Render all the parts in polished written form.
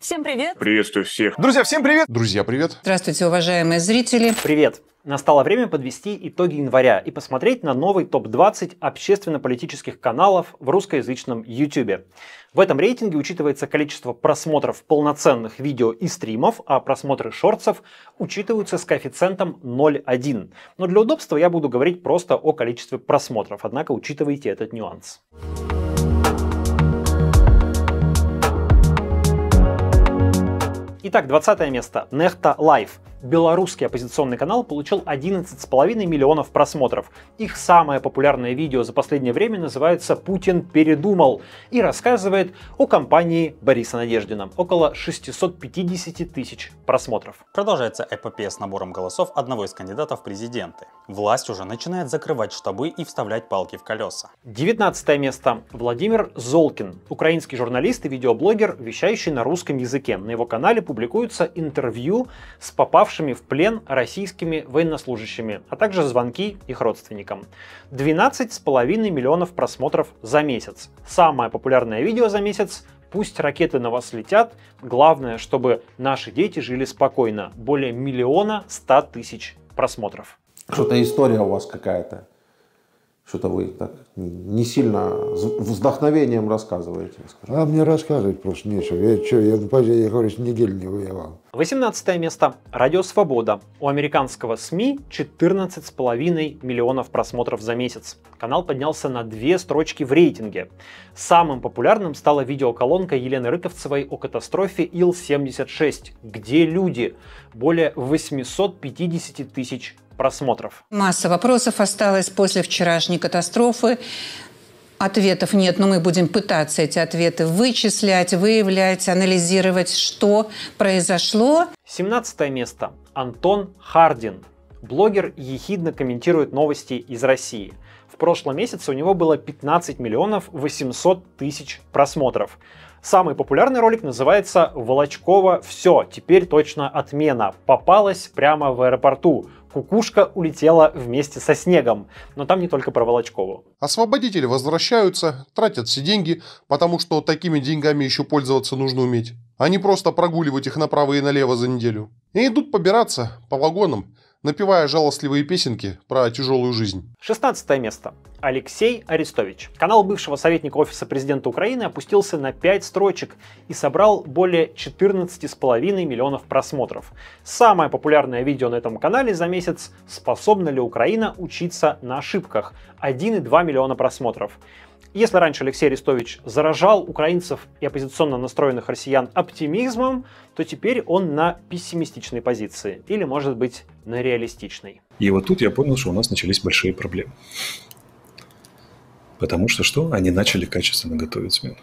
Всем привет! Приветствую всех! Друзья, всем привет! Друзья, привет! Здравствуйте, уважаемые зрители! Привет! Настало время подвести итоги января и посмотреть на новый топ-20 общественно-политических каналов в русскоязычном YouTube. В этом рейтинге учитывается количество просмотров полноценных видео и стримов, а просмотры шортсов учитываются с коэффициентом 0,1. Но для удобства я буду говорить просто о количестве просмотров, однако учитывайте этот нюанс. Итак, 20 место. Нехта Лайв. Белорусский оппозиционный канал получил 11,5 миллионов просмотров. Их самое популярное видео за последнее время называется «Путин передумал» и рассказывает о кампании Бориса Надеждина. Около 650 тысяч просмотров. Продолжается эпопея с набором голосов одного из кандидатов в президенты. Власть уже начинает закрывать штабы и вставлять палки в колеса. 19 место. Владимир Золкин. Украинский журналист и видеоблогер, вещающий на русском языке. На его канале публикуются интервью с попавшими в плен российскими военнослужащими, а также звонки их родственникам. 12,5 миллионов просмотров за месяц. Самое популярное видео за месяц — «Пусть ракеты на вас летят, главное, чтобы наши дети жили спокойно». Более 1 100 000 просмотров. Что-то история у вас какая-то. Что-то вы так не сильно вдохновением рассказываете. А мне рассказывать просто нечего. Я говорю, неделю не воевал. 18 место. Радио Свобода. У американского СМИ 14,5 миллионов просмотров за месяц. Канал поднялся на 2 строчки в рейтинге. Самым популярным стала видеоколонка Елены Рыковцевой о катастрофе Ил-76. «Где люди?» Более 850 тысяч просмотров. Масса вопросов осталась после вчерашней катастрофы. Ответов нет, но мы будем пытаться эти ответы вычислять, выявлять, анализировать, что произошло. 17 место. Антон Хардин. Блогер ехидно комментирует новости из России. В прошлом месяце у него было 15 миллионов 800 тысяч просмотров. Самый популярный ролик называется «Волочкова. Все, теперь точно отмена. Попалась прямо в аэропорту. Кукушка улетела вместе со снегом». Но там не только про Волочкову. Освободители возвращаются, тратят все деньги, потому что такими деньгами еще пользоваться нужно уметь, а не просто прогуливать их направо и налево за неделю. И идут побираться по вагонам, напевая жалостливые песенки про тяжелую жизнь. 16 место. Алексей Арестович. Канал бывшего советника Офиса президента Украины опустился на 5 строчек и собрал более 14,5 миллионов просмотров. Самое популярное видео на этом канале за месяц — «Способна ли Украина учиться на ошибках?» 1,2 миллиона просмотров. Если раньше Алексей Арестович заражал украинцев и оппозиционно настроенных россиян оптимизмом, то теперь он на пессимистичной позиции. Или, может быть, на реалистичной. И вот тут я понял, что у нас начались большие проблемы. Потому что они начали качественно готовить смену.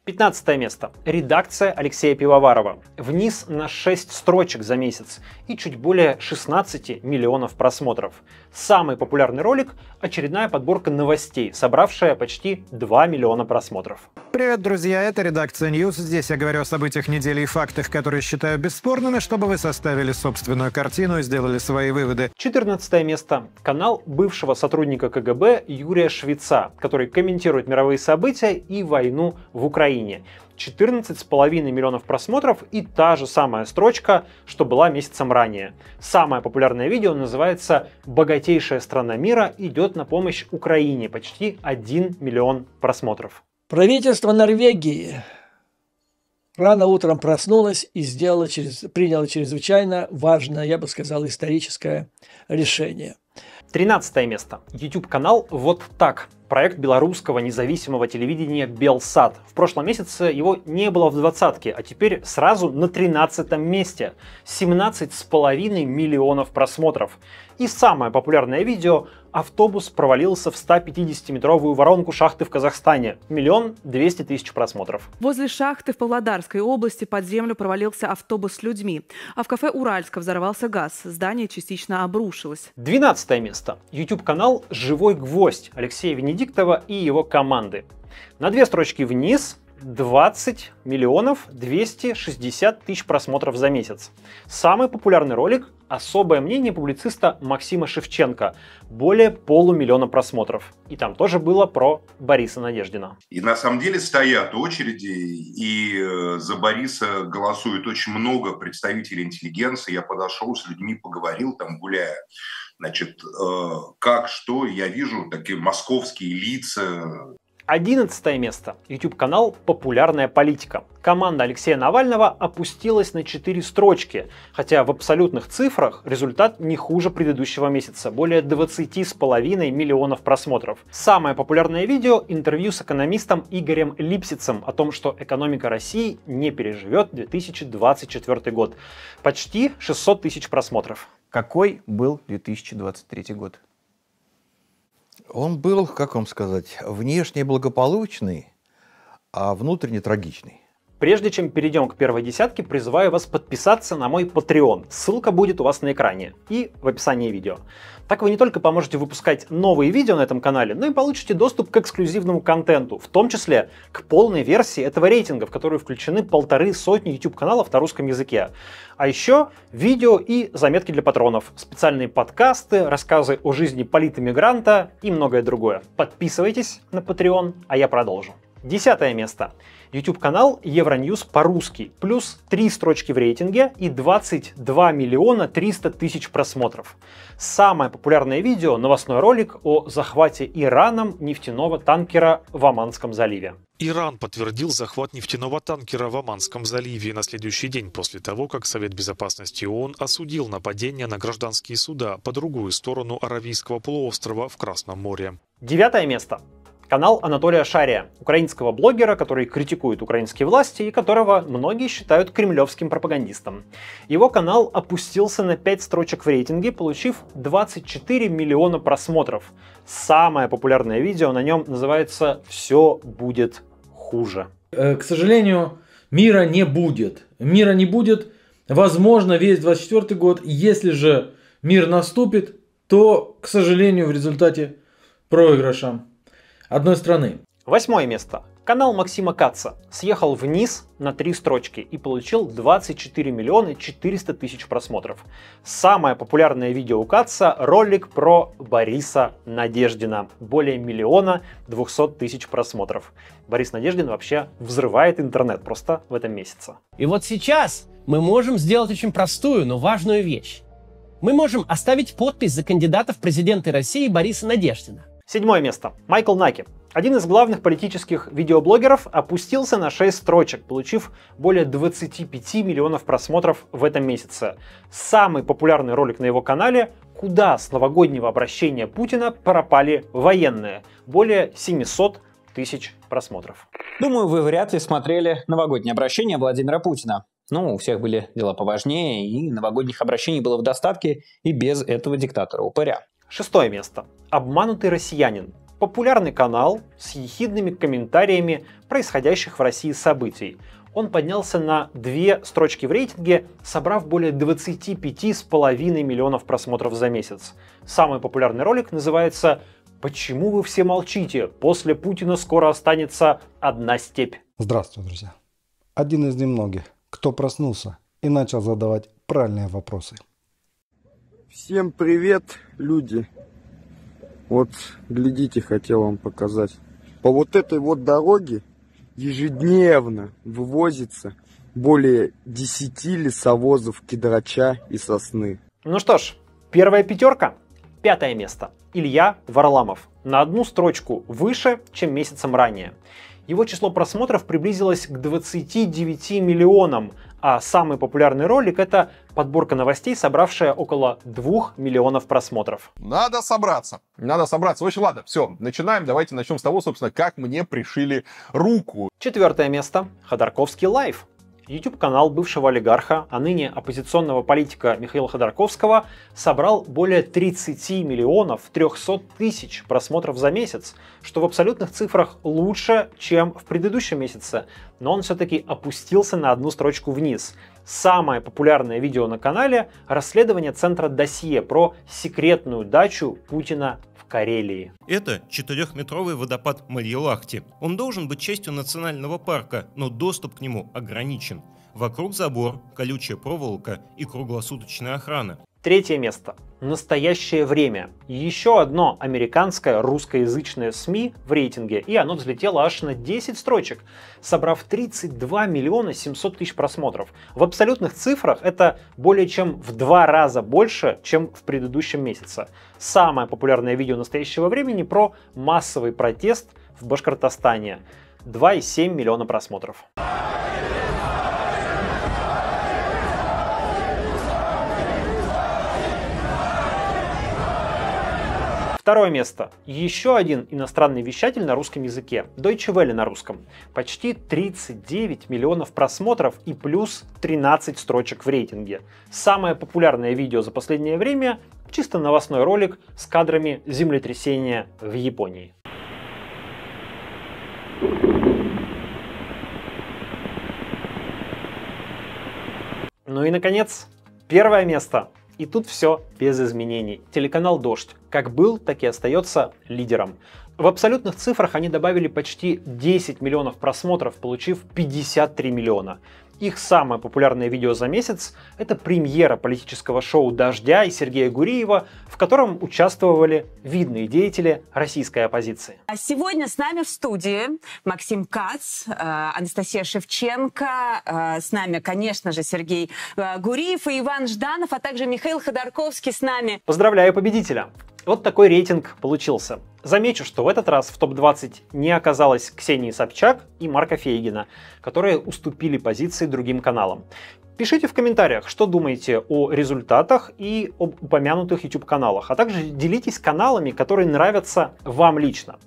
15 место. Редакция Алексея Пивоварова. Вниз на 6 строчек за месяц и чуть более 16 миллионов просмотров. Самый популярный ролик — очередная подборка новостей, собравшая почти 2 миллиона просмотров. Привет, друзья, это редакция News. Здесь я говорю о событиях недели и фактах, которые считаю бесспорными, чтобы вы составили собственную картину и сделали свои выводы. 14 место. Канал бывшего сотрудника КГБ Юрия Швеца, который комментирует мировые события и войну в Украине. 14,5 миллионов просмотров и та же самая строчка, что была месяцем ранее. Самое популярное видео называется «Богатейшая страна мира идет на помощь Украине». Почти 1 миллион просмотров. Правительство Норвегии рано утром проснулось и приняло чрезвычайно важное, я бы сказал, историческое решение. 13 место. YouTube-канал «Вот так». Проект белорусского независимого телевидения «Белсат». В прошлом месяце его не было в двадцатке, а теперь сразу на 13 месте. 17,5 миллионов просмотров. И самое популярное видео — автобус провалился в 150-метровую воронку шахты в Казахстане. 1 200 000 просмотров. Возле шахты в Павлодарской области под землю провалился автобус с людьми, а в кафе «Уральска» взорвался газ. Здание частично обрушилось. 12 место. YouTube-канал «Живой гвоздь» Алексея Венедиктова и его команды. На 2 строчки вниз 20 миллионов 260 тысяч просмотров за месяц. Самый популярный ролик – особое мнение публициста Максима Шевченко. Более 500 000 просмотров. И там тоже было про Бориса Надеждина. И на самом деле стоят очереди, и за Бориса голосует очень много представителей интеллигенции. Я подошел с людьми, поговорил там, гуляя. Значит, как, что, я вижу такие московские лица. 11 место. YouTube-канал «Популярная политика». Команда Алексея Навального опустилась на 4 строчки, хотя в абсолютных цифрах результат не хуже предыдущего месяца. Более 20,5 миллионов просмотров. Самое популярное видео – интервью с экономистом Игорем Липсицем о том, что экономика России не переживет 2024 год. Почти 600 тысяч просмотров. Какой был 2023 год? Он был, как вам сказать, внешне благополучный, а внутренне трагичный. Прежде чем перейдем к первой десятке, призываю вас подписаться на мой Patreon. Ссылка будет у вас на экране и в описании видео. Так вы не только поможете выпускать новые видео на этом канале, но и получите доступ к эксклюзивному контенту, в том числе к полной версии этого рейтинга, в которую включены 150 YouTube-каналов на русском языке. А еще видео и заметки для патронов, специальные подкасты, рассказы о жизни политэмигранта и многое другое. Подписывайтесь на Patreon, а я продолжу. 10 место. YouTube-канал Евроньюз по-русски. Плюс 3 строчки в рейтинге и 22 миллиона 300 тысяч просмотров. Самое популярное видео – новостной ролик о захвате Ираном нефтяного танкера в Оманском заливе. Иран подтвердил захват нефтяного танкера в Оманском заливе на следующий день после того, как Совет Безопасности ООН осудил нападение на гражданские суда по другую сторону Аравийского полуострова в Красном море. 9 место. Канал Анатолия Шария, украинского блогера, который критикует украинские власти и которого многие считают кремлевским пропагандистом. Его канал опустился на 5 строчек в рейтинге, получив 24 миллиона просмотров. Самое популярное видео на нем называется «Все будет хуже». К сожалению, мира не будет. Мира не будет, возможно, весь 24 год. Если же мир наступит, то, к сожалению, в результате проигрыша одной страны. 8 место. Канал Максима Каца съехал вниз на 3 строчки и получил 24 миллиона 400 тысяч просмотров. Самое популярное видео у Каца – ролик про Бориса Надеждина. Более 1 200 000 просмотров. Борис Надеждин вообще взрывает интернет просто в этом месяце. И вот сейчас мы можем сделать очень простую, но важную вещь. Мы можем оставить подпись за кандидата в президенты России Бориса Надеждина. 7 место. Майкл Наки. Один из главных политических видеоблогеров опустился на 6 строчек, получив более 25 миллионов просмотров в этом месяце. Самый популярный ролик на его канале – «Куда с новогоднего обращения Путина пропали военные?» Более 700 тысяч просмотров. Думаю, вы вряд ли смотрели новогоднее обращение Владимира Путина. Ну, у всех были дела поважнее, и новогодних обращений было в достатке и без этого диктатора-упыря. 6 место. «Обманутый россиянин». Популярный канал с ехидными комментариями происходящих в России событий. Он поднялся на 2 строчки в рейтинге, собрав более 25,5 миллионов просмотров за месяц. Самый популярный ролик называется «Почему вы все молчите? После Путина скоро останется одна степь». Здравствуйте, друзья. Один из немногих, кто проснулся и начал задавать правильные вопросы. Всем привет, люди. Вот, глядите, хотел вам показать. По вот этой вот дороге ежедневно вывозится более 10 лесовозов кедрача и сосны. Ну что ж, первая пятерка. 5 место. Илья Варламов. На 1 строчку выше, чем месяцем ранее. Его число просмотров приблизилось к 29 миллионам, а самый популярный ролик – это подборка новостей, собравшая около 2 миллионов просмотров. Надо собраться. В общем, ладно, все, начинаем. Давайте начнем с того, собственно, как мне пришили руку. 4 место. Ходорковский лайв. YouTube-канал бывшего олигарха, а ныне оппозиционного политика Михаила Ходорковского собрал более 30 миллионов 300 тысяч просмотров за месяц, что в абсолютных цифрах лучше, чем в предыдущем месяце. но он все-таки опустился на одну строчку вниз. Самое популярное видео на канале – расследование центра «Досье» про секретную дачу Путина в Карелии. Это 4-метровый водопад Марьелахти. Он должен быть частью национального парка, но доступ к нему ограничен. Вокруг забор, колючая проволока и круглосуточная охрана. Третье место. «Настоящее время». Еще одно американское русскоязычное СМИ в рейтинге, и оно взлетело аж на 10 строчек, собрав 32 миллиона 700 тысяч просмотров. В абсолютных цифрах это более чем в 2 раза больше, чем в предыдущем месяце. Самое популярное видео настоящего времени про массовый протест в Башкортостане. 2,7 миллиона просмотров. Второе место. Еще один иностранный вещатель на русском языке. Deutsche Welle на русском. Почти 39 миллионов просмотров и плюс 13 строчек в рейтинге. Самое популярное видео за последнее время – чисто новостной ролик с кадрами землетрясения в Японии. Ну и, наконец, первое место. И тут все без изменений. Телеканал «Дождь» как был, так и остается лидером. В абсолютных цифрах они добавили почти 10 миллионов просмотров, получив 53 миллиона. Их самое популярное видео за месяц – это премьера политического шоу «Дождя» и Сергея Гуриева, в котором участвовали видные деятели российской оппозиции. Сегодня с нами в студии Максим Кац, Анастасия Шевченко, с нами, конечно же, Сергей Гуриев и Иван Жданов, а также Михаил Ходорковский с нами. Поздравляю победителя! Вот такой рейтинг получился. Замечу, что в этот раз в топ-20 не оказалось Ксении Собчак и Марка Фейгина, которые уступили позиции другим каналам. Пишите в комментариях, что думаете о результатах и об упомянутых YouTube-каналах, а также делитесь каналами, которые нравятся вам лично.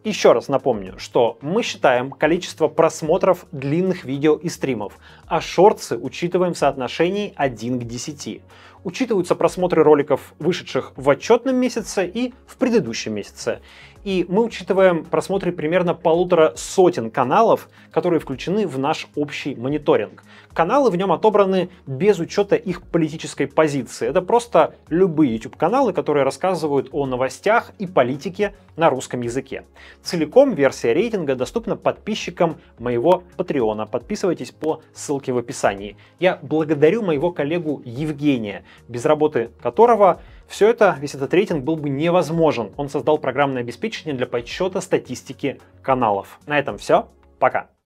Еще раз напомню, что мы считаем количество просмотров длинных видео и стримов, а шортсы учитываем в соотношении 1 к 10. Учитываются просмотры роликов, вышедших в отчетном месяце и в предыдущем месяце. И мы учитываем просмотры примерно 150 каналов, которые включены в наш общий мониторинг. Каналы в нем отобраны без учета их политической позиции. Это просто любые YouTube-каналы, которые рассказывают о новостях и политике на русском языке. Целиком версия рейтинга доступна подписчикам моего Патреона. Подписывайтесь по ссылке в описании. Я благодарю моего коллегу Евгения, без работы которого весь этот рейтинг был бы невозможен. Он создал программное обеспечение для подсчета статистики каналов. На этом все. Пока.